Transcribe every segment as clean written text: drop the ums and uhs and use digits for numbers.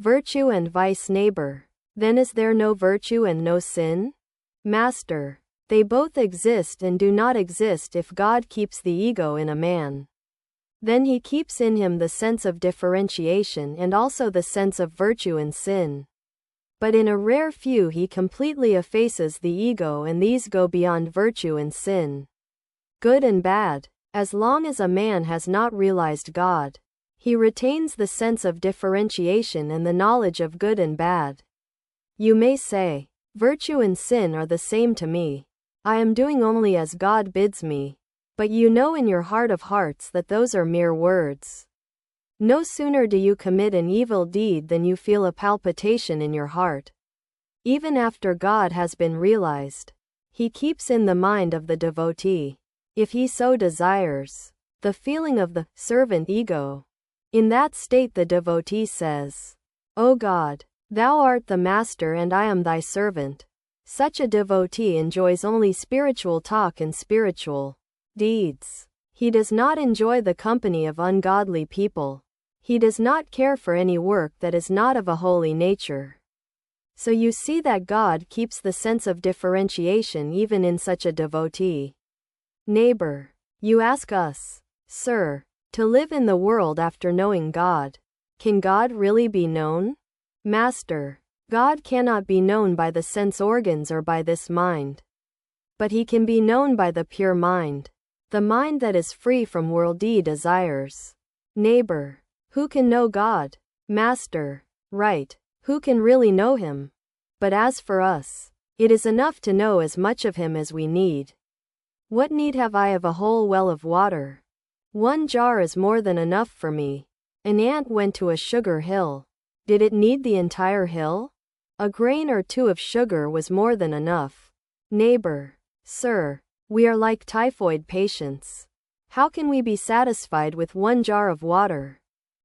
Virtue and vice. Neighbor. Then is there no virtue and no sin? Master. They both exist and do not exist if God keeps the ego in a man. Then he keeps in him the sense of differentiation and also the sense of virtue and sin. But in a rare few he completely effaces the ego and these go beyond virtue and sin. Good and bad. As long as a man has not realized God, he retains the sense of differentiation and the knowledge of good and bad. You may say, virtue and sin are the same to me. I am doing only as God bids me. But you know in your heart of hearts that those are mere words. No sooner do you commit an evil deed than you feel a palpitation in your heart. Even after God has been realized, he keeps in the mind of the devotee, if he so desires, the feeling of the servant ego. In that state the devotee says, O God, thou art the master and I am thy servant. Such a devotee enjoys only spiritual talk and spiritual deeds. He does not enjoy the company of ungodly people. He does not care for any work that is not of a holy nature. So you see that God keeps the sense of differentiation even in such a devotee. Neighbor. You ask us, Sir, to live in the world after knowing God. Can God really be known? Master. God cannot be known by the sense organs or by this mind. But he can be known by the pure mind. The mind that is free from worldly desires. Neighbor. Who can know God? Master. Right. Who can really know him? But as for us, it is enough to know as much of him as we need. What need have I of a whole well of water? 1 jar is more than enough for me. An ant went to a sugar hill. Did it need the entire hill? A grain or two of sugar was more than enough. Neighbor. Sir, we are like typhoid patients. How can we be satisfied with 1 jar of water?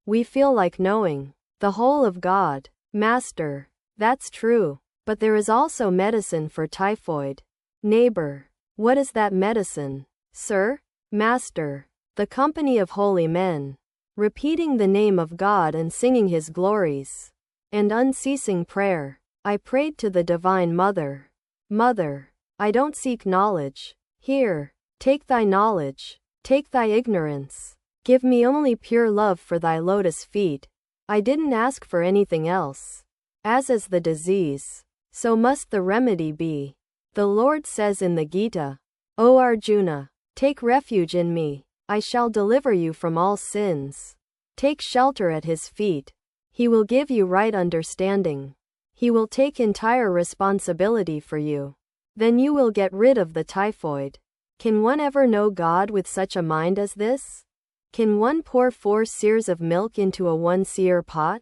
We feel like knowing the whole of God. Master. That's true. But there is also medicine for typhoid. Neighbor. What is that medicine? Sir? Master. The company of holy men. Repeating the name of God and singing his glories. And unceasing prayer. I prayed to the Divine Mother. Mother. I don't seek knowledge. Here. Take thy knowledge. Take thy ignorance. Give me only pure love for thy lotus feet. I didn't ask for anything else. As is the disease, so must the remedy be. The Lord says in the Gita, O Arjuna, take refuge in me. I shall deliver you from all sins. Take shelter at his feet. He will give you right understanding. He will take entire responsibility for you. Then you will get rid of the typhoid. Can one ever know God with such a mind as this? Can one pour 4 seers of milk into a 1-seer pot?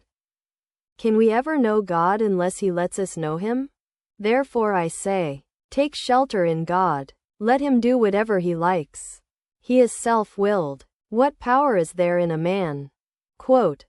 Can we ever know God unless he lets us know him? Therefore I say, take shelter in God. Let him do whatever he likes. He is self-willed. What power is there in a man? Quote,